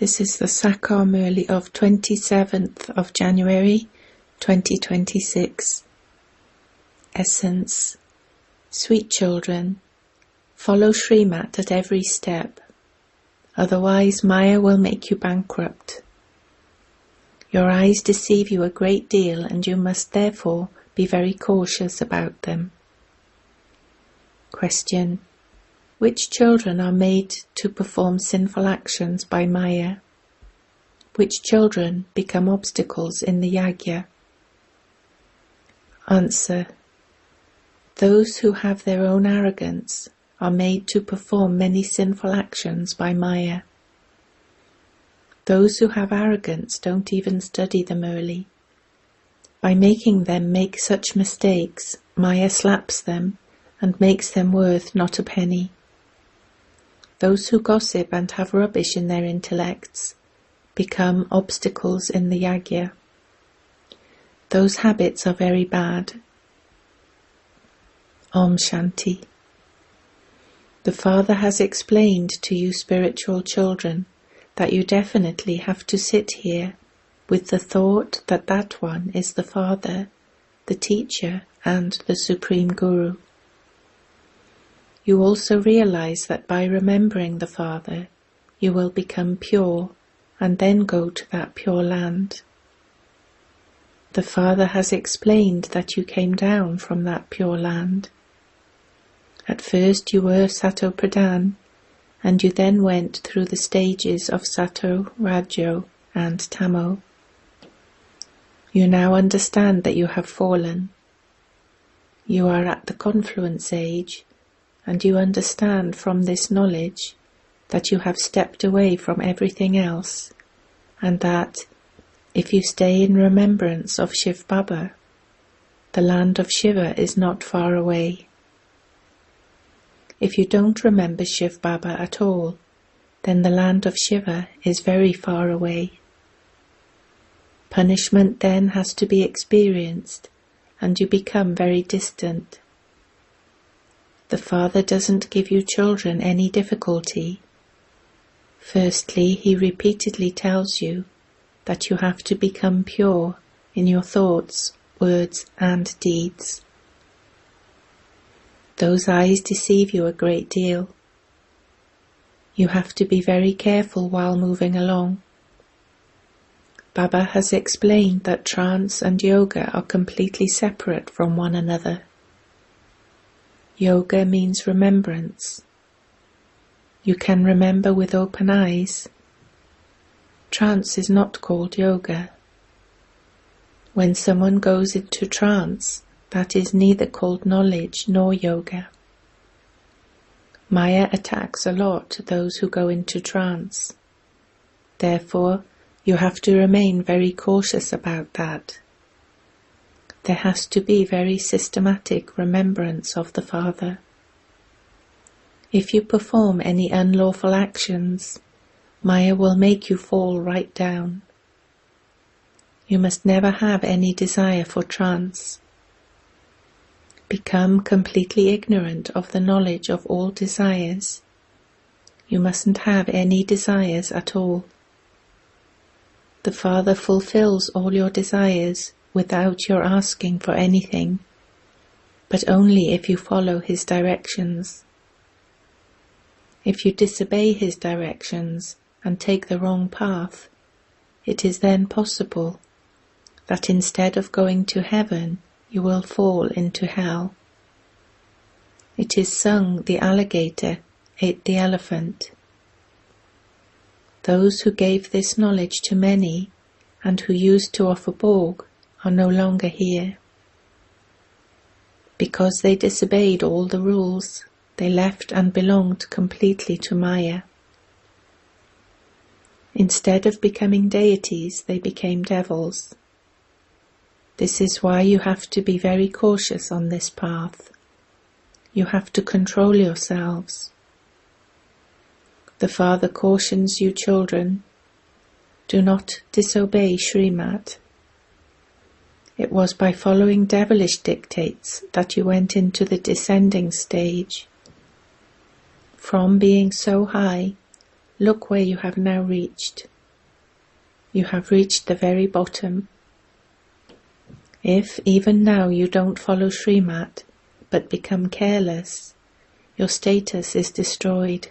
This is the Sakar Murli of 27th of January 2026. Essence. Sweet children, follow Srimat at every step, otherwise Maya will make you bankrupt. Your eyes deceive you a great deal and you must therefore be very cautious about them. Question. Which children are made to perform sinful actions by Maya? Which children become obstacles in the yajna? Answer. Those who have their own arrogance are made to perform many sinful actions by Maya. Those who have arrogance don't even study the Murli. By making them make such mistakes, Maya slaps them and makes them worth not a penny. Those who gossip and have rubbish in their intellects become obstacles in the yajna. Those habits are very bad. Om Shanti. The Father has explained to you spiritual children that you definitely have to sit here with the thought that that one is the Father, the Teacher and the Supreme Guru. You also realize that by remembering the Father, you will become pure and then go to that pure land. The Father has explained that you came down from that pure land. At first you were Sato Pradhan, and you then went through the stages of Sato, Rajo and Tamo. You now understand that you have fallen. You are at the confluence age, and you understand from this knowledge that you have stepped away from everything else, and that, if you stay in remembrance of Shiv Baba, the land of Shiva is not far away. If you don't remember Shiv Baba at all, then the land of Shiva is very far away. Punishment then has to be experienced, and you become very distant. The Father doesn't give you children any difficulty. Firstly, he repeatedly tells you that you have to become pure in your thoughts, words and deeds. Those eyes deceive you a great deal. You have to be very careful while moving along. Baba has explained that trance and yoga are completely separate from one another. Yoga means remembrance. You can remember with open eyes. Trance is not called yoga. When someone goes into trance, that is neither called knowledge nor yoga. Maya attacks a lot those who go into trance. Therefore, you have to remain very cautious about that. There has to be very systematic remembrance of the Father. If you perform any unlawful actions, Maya will make you fall right down. You must never have any desire for trance. Become completely ignorant of the knowledge of all desires. You mustn't have any desires at all. The Father fulfills all your desires without your asking for anything, but only if you follow his directions. If you disobey his directions and take the wrong path, it is then possible that instead of going to heaven, you will fall into hell. It is sung, the alligator ate the elephant. Those who gave this knowledge to many and who used to offer bhog are no longer here. Because they disobeyed all the rules, they left and belonged completely to Maya. Instead of becoming deities, they became devils. This is why you have to be very cautious on this path. You have to control yourselves. The Father cautions you children, do not disobey Srimat. It was by following devilish dictates that you went into the descending stage. From being so high, look where you have now reached. You have reached the very bottom. If even now you don't follow Srimat, but become careless, your status is destroyed.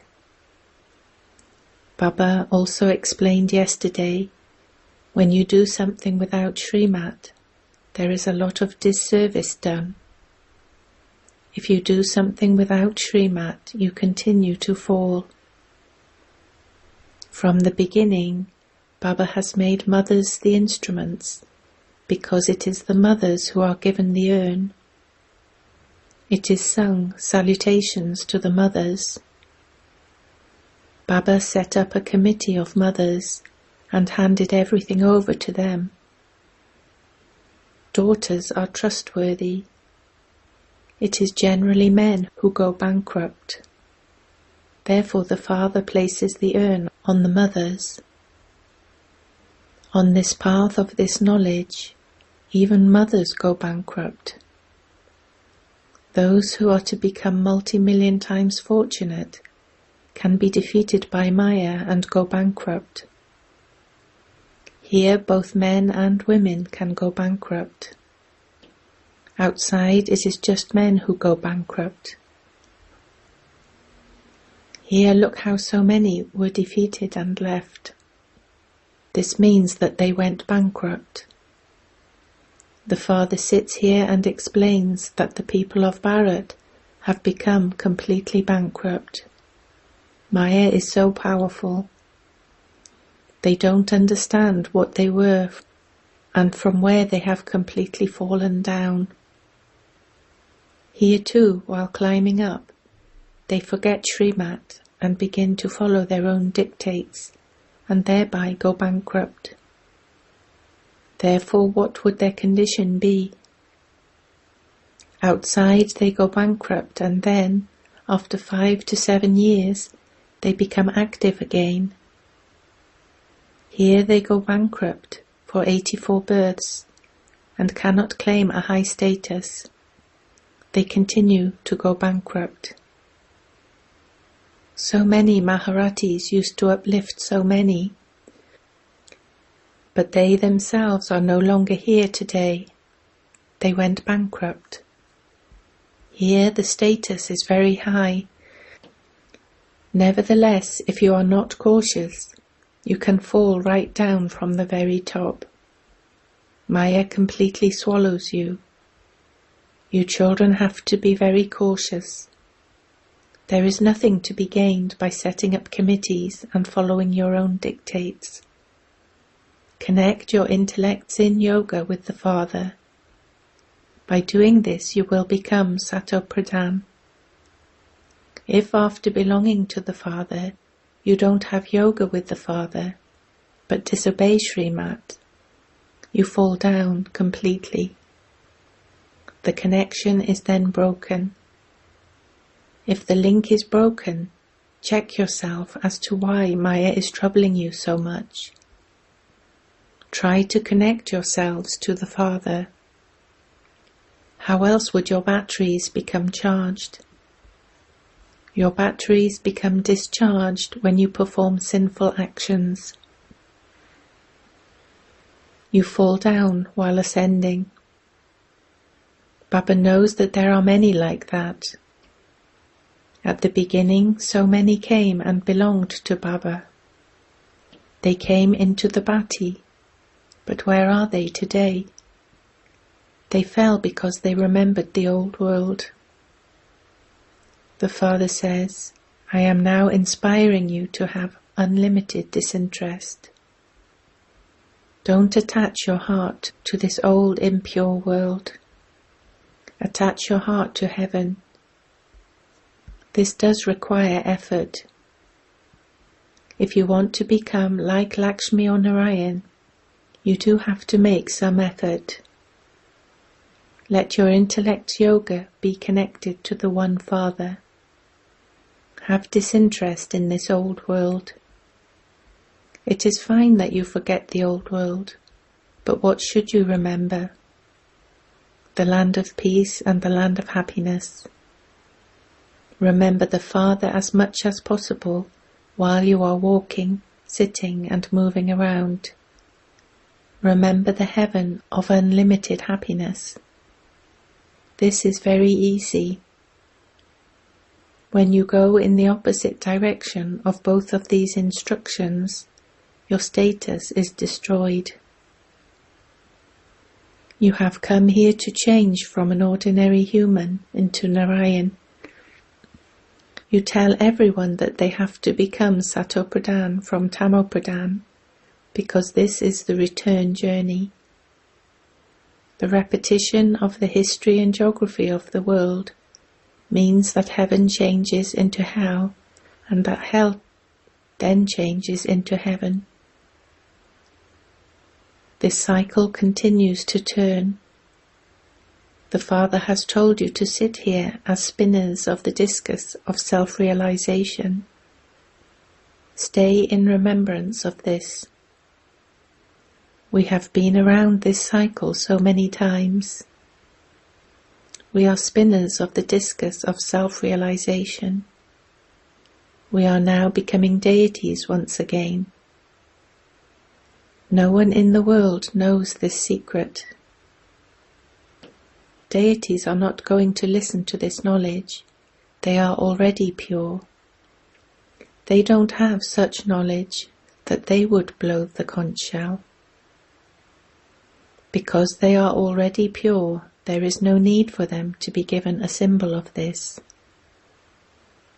Baba also explained yesterday, when you do something without Srimat, there is a lot of disservice done. If you do something without Srimat, you continue to fall. From the beginning, Baba has made mothers the instruments, because it is the mothers who are given the urn. It is sung salutations to the mothers. Baba set up a committee of mothers and handed everything over to them. Daughters are trustworthy. It is generally men who go bankrupt. Therefore the father places the urn on the mothers. On this path of this knowledge, even mothers go bankrupt. Those who are to become multi-million times fortunate can be defeated by Maya and go bankrupt. Here both men and women can go bankrupt. Outside it is just men who go bankrupt. Here look how so many were defeated and left. This means that they went bankrupt. The father sits here and explains that the people of Bharat have become completely bankrupt. Maya is so powerful. They don't understand what they were and from where they have completely fallen down. Here too, while climbing up, they forget Srimat and begin to follow their own dictates and thereby go bankrupt. Therefore, what would their condition be? Outside they go bankrupt and then, after 5 to 7 years, they become active again. Here they go bankrupt for 84 births and cannot claim a high status. They continue to go bankrupt. So many Maharatis used to uplift so many, but they themselves are no longer here today. They went bankrupt. Here the status is very high. Nevertheless, if you are not cautious, you can fall right down from the very top. Maya completely swallows you. You children have to be very cautious. There is nothing to be gained by setting up committees and following your own dictates. Connect your intellects in yoga with the Father. By doing this you will become Sato Pradhan. If after belonging to the Father you don't have yoga with the Father, but disobey Srimat, you fall down completely. The connection is then broken. If the link is broken, check yourself as to why Maya is troubling you so much. Try to connect yourselves to the Father. How else would your batteries become charged? Your batteries become discharged when you perform sinful actions. You fall down while ascending. Baba knows that there are many like that. At the beginning, so many came and belonged to Baba. They came into the bhati, but where are they today? They fell because they remembered the old world. The Father says, I am now inspiring you to have unlimited disinterest. Don't attach your heart to this old impure world. Attach your heart to heaven. This does require effort. If you want to become like Lakshmi or Narayan, you do have to make some effort. Let your intellect's yoga be connected to the One Father. Have disinterest in this old world. It is fine that you forget the old world, but what should you remember? The land of peace and the land of happiness. Remember the Father as much as possible while you are walking, sitting and moving around. Remember the heaven of unlimited happiness. This is very easy. When you go in the opposite direction of both of these instructions, your status is destroyed. You have come here to change from an ordinary human into Narayan. You tell everyone that they have to become Satopradhan from Tamopradhan, because this is the return journey. The repetition of the history and geography of the world means that heaven changes into hell, and that hell then changes into heaven. This cycle continues to turn. The Father has told you to sit here as spinners of the discus of self-realization. Stay in remembrance of this. We have been around this cycle so many times. We are spinners of the discus of self-realization. We are now becoming deities once again. No one in the world knows this secret. Deities are not going to listen to this knowledge. They are already pure. They don't have such knowledge that they would blow the conch shell. Because they are already pure, there is no need for them to be given a symbol of this.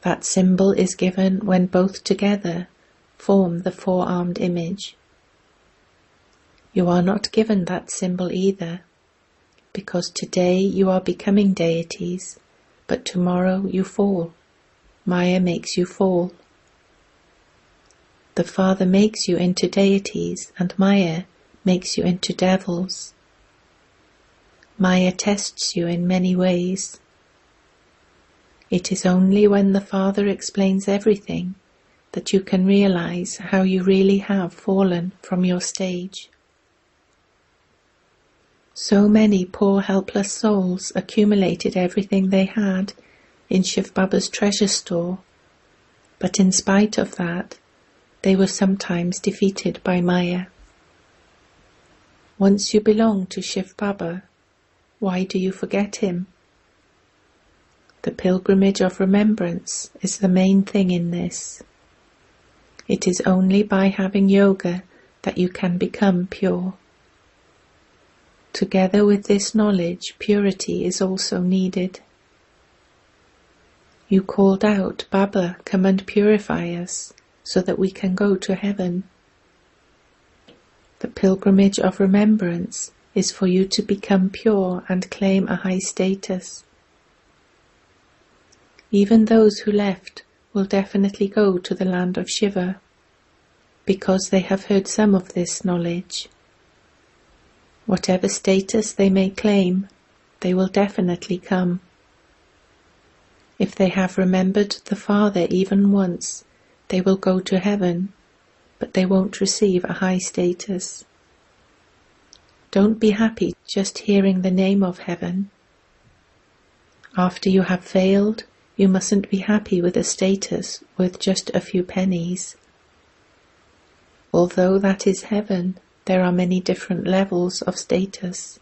That symbol is given when both together form the four-armed image. You are not given that symbol either, because today you are becoming deities, but tomorrow you fall. Maya makes you fall. The Father makes you into deities, and Maya makes you into devils. Maya tests you in many ways. It is only when the Father explains everything that you can realize how you really have fallen from your stage. So many poor helpless souls accumulated everything they had in Shiv Baba's treasure store, but in spite of that, they were sometimes defeated by Maya. Once you belong to Shiv Baba, why do you forget him? The pilgrimage of remembrance is the main thing in this. It is only by having yoga that you can become pure. Together with this knowledge, purity is also needed. You called out, Baba, come and purify us, so that we can go to heaven. The pilgrimage of remembrance is for you to become pure and claim a high status. Even those who left will definitely go to the land of Shiva, because they have heard some of this knowledge. Whatever status they may claim, they will definitely come. If they have remembered the Father even once, they will go to heaven, but they won't receive a high status. Don't be happy just hearing the name of heaven. After you have failed, you mustn't be happy with a status worth just a few pennies. Although that is heaven, there are many different levels of status.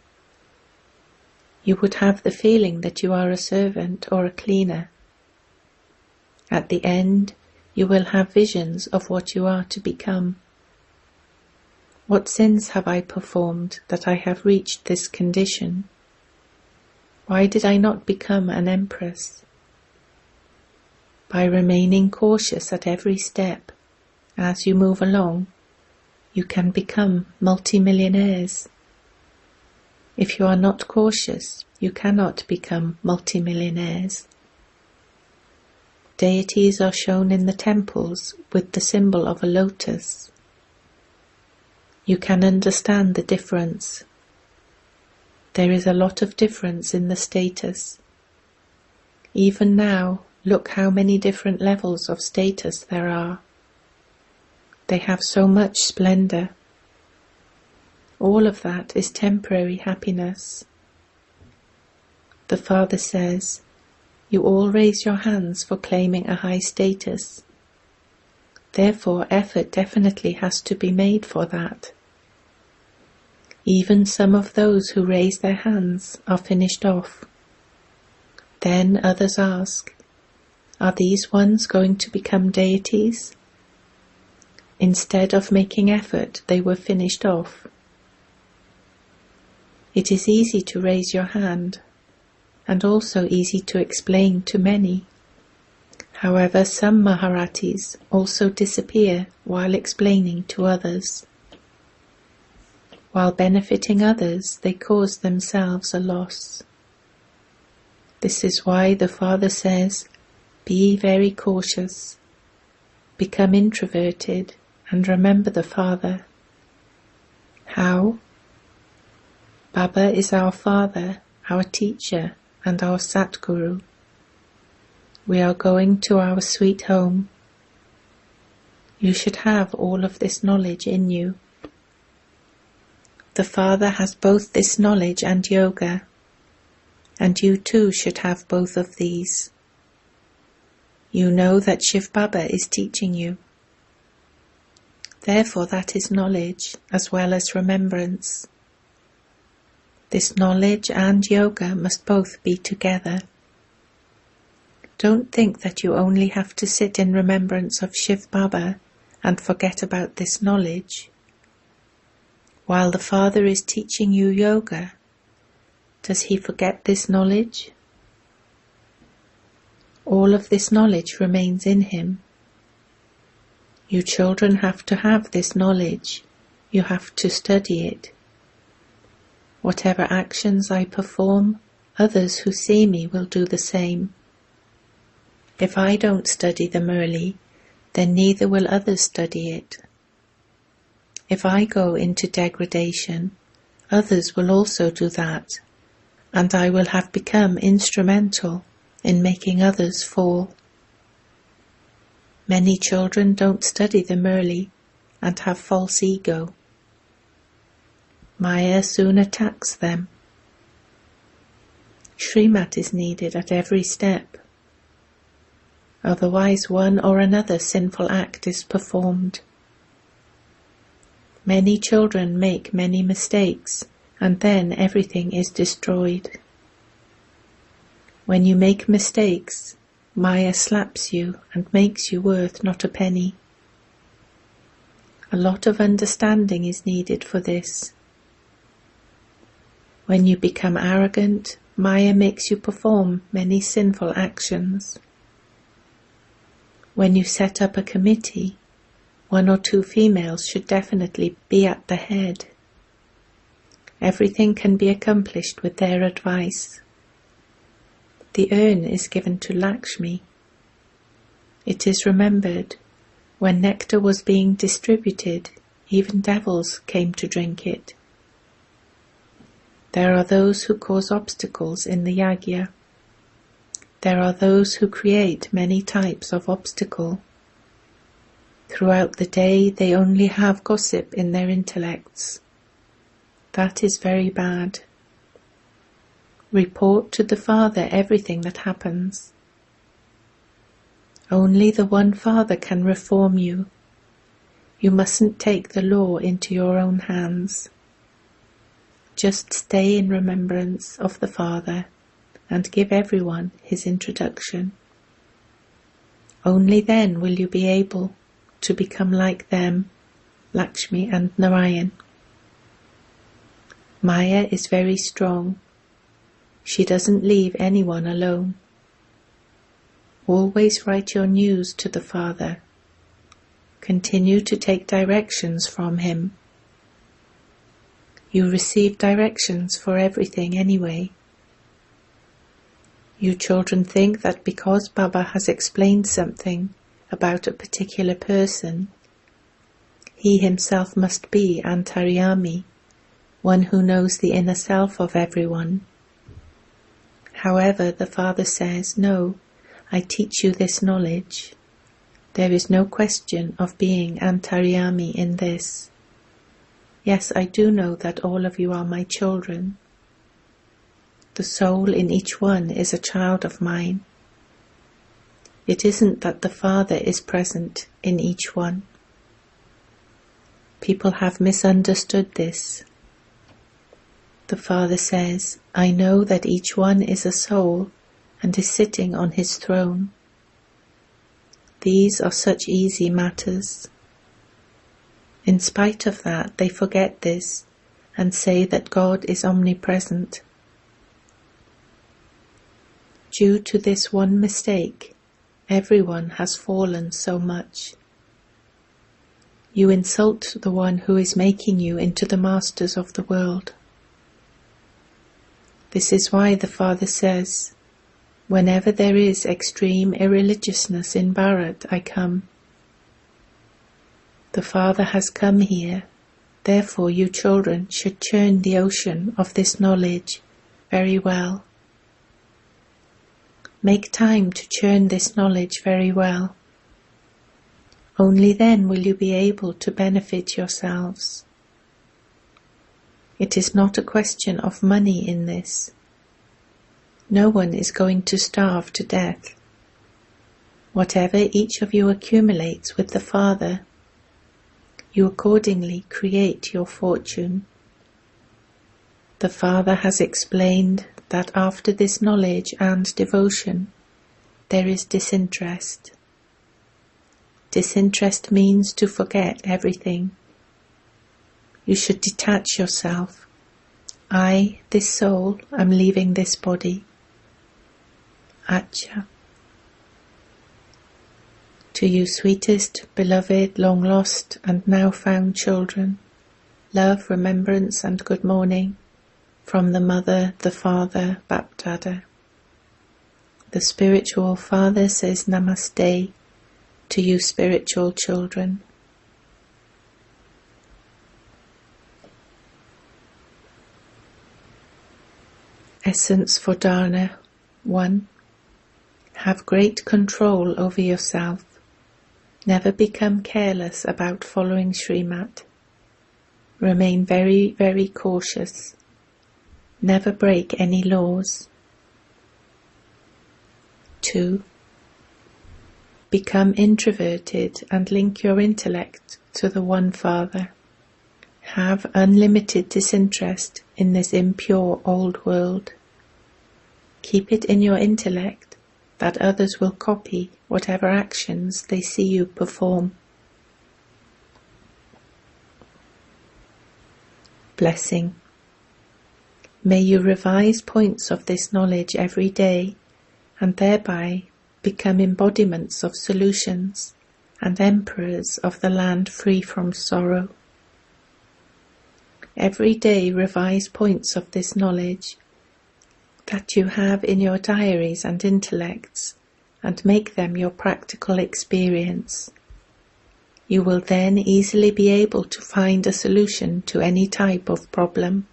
You would have the feeling that you are a servant or a cleaner. At the end, you will have visions of what you are to become. What sins have I performed that I have reached this condition? Why did I not become an empress? By remaining cautious at every step, as you move along, you can become multimillionaires. If you are not cautious, you cannot become multimillionaires. Deities are shown in the temples with the symbol of a lotus. You can understand the difference. There is a lot of difference in the status. Even now, look how many different levels of status there are. They have so much splendor. All of that is temporary happiness. The Father says, you all raise your hands for claiming a high status. Therefore, effort definitely has to be made for that. Even some of those who raise their hands are finished off. Then others ask, are these ones going to become deities? Instead of making effort, they were finished off. It is easy to raise your hand, and also easy to explain to many. However, some Maharatis also disappear while explaining to others. While benefiting others, they cause themselves a loss. This is why the Father says, be very cautious, become introverted, and remember the Father. How? Baba is our Father, our teacher, and our Satguru. We are going to our sweet home. You should have all of this knowledge in you. The Father has both this knowledge and yoga, and you too should have both of these. You know that Shiv Baba is teaching you. Therefore that is knowledge as well as remembrance. This knowledge and yoga must both be together. Don't think that you only have to sit in remembrance of Shiv Baba and forget about this knowledge. While the Father is teaching you yoga, does he forget this knowledge? All of this knowledge remains in him. You children have to have this knowledge. You have to study it. Whatever actions I perform, others who see me will do the same. If I don't study the Murli, then neither will others study it. If I go into degradation, others will also do that, and I will have become instrumental in making others fall. Many children don't study the Murli and have false ego. Maya soon attacks them. Srimat is needed at every step. Otherwise one or another sinful act is performed. Many children make many mistakes, and then everything is destroyed. When you make mistakes, Maya slaps you and makes you worth not a penny. A lot of understanding is needed for this. When you become arrogant, Maya makes you perform many sinful actions. When you set up a committee, 1 or 2 females should definitely be at the head. Everything can be accomplished with their advice. The urn is given to Lakshmi. It is remembered, when nectar was being distributed, even devils came to drink it. There are those who cause obstacles in the yagya. There are those who create many types of obstacle. Throughout the day they only have gossip in their intellects. That is very bad. Report to the Father everything that happens. Only the one Father can reform you. You mustn't take the law into your own hands. Just stay in remembrance of the Father and give everyone his introduction. Only then will you be able to become like them, Lakshmi and Narayan. Maya is very strong. She doesn't leave anyone alone. Always write your news to the Father. Continue to take directions from him. You receive directions for everything anyway. You children think that because Baba has explained something about a particular person, he himself must be Antaryami, one who knows the inner self of everyone. However, the Father says, no, I teach you this knowledge. There is no question of being Antaryami in this. Yes, I do know that all of you are my children. The soul in each one is a child of mine. It isn't that the Father is present in each one. People have misunderstood this. The Father says, I know that each one is a soul and is sitting on his throne. These are such easy matters. In spite of that, they forget this and say that God is omnipresent. Due to this one mistake, everyone has fallen so much. You insult the one who is making you into the masters of the world. This is why the Father says, whenever there is extreme irreligiousness in Bharat, I come. The Father has come here, therefore you children should churn the ocean of this knowledge very well. Make time to churn this knowledge very well. Only then will you be able to benefit yourselves. It is not a question of money in this. No one is going to starve to death. Whatever each of you accumulates with the Father, you accordingly create your fortune. The Father has explained that after this knowledge and devotion, there is disinterest. Disinterest means to forget everything. You should detach yourself. I, this soul, am leaving this body. Acha. To you sweetest, beloved, long lost and now found children, love, remembrance and good morning from the Mother, the Father, Bapdada. The spiritual Father says Namaste to you spiritual children. Essence for Dharna 1. Have great control over yourself. Never become careless about following Srimat. Remain very, very cautious. Never break any laws. 2. Become introverted and link your intellect to the One Father. Have unlimited disinterest in this impure old world. Keep it in your intellect that others will copy whatever actions they see you perform. Blessing. May you revise points of this knowledge every day and thereby become embodiments of solutions and emperors of the land free from sorrow. Every day revise points of this knowledge that you have in your diaries and intellects and make them your practical experience. You will then easily be able to find a solution to any type of problem.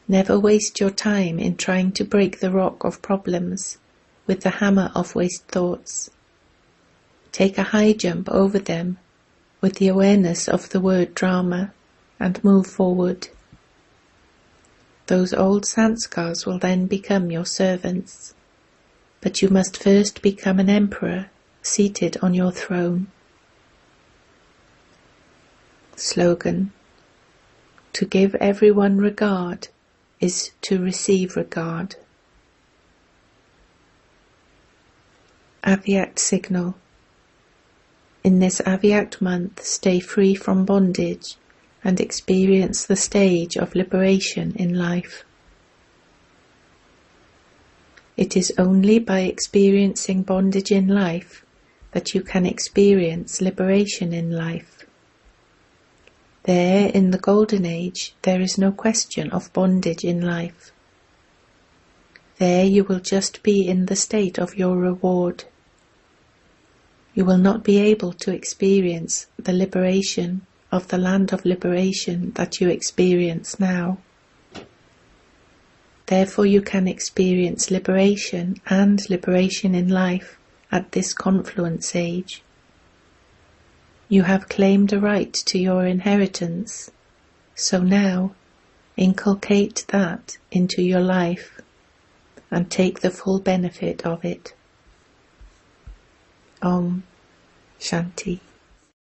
Never waste your time in trying to break the rock of problems with the hammer of waste thoughts. Take a high jump over them with the awareness of the word drama and move forward. Those old sanskars will then become your servants, but you must first become an emperor seated on your throne. Slogan. To give everyone regard is to receive regard. Avyakt signal. In this Avyakt month, stay free from bondage and experience the stage of liberation in life. It is only by experiencing bondage in life that you can experience liberation in life. There, in the Golden Age, there is no question of bondage in life. There you will just be in the state of your reward. You will not be able to experience the liberation of the land of liberation that you experience now. Therefore you can experience liberation and liberation in life at this confluence age. You have claimed a right to your inheritance, so now inculcate that into your life and take the full benefit of it. Om Shanti.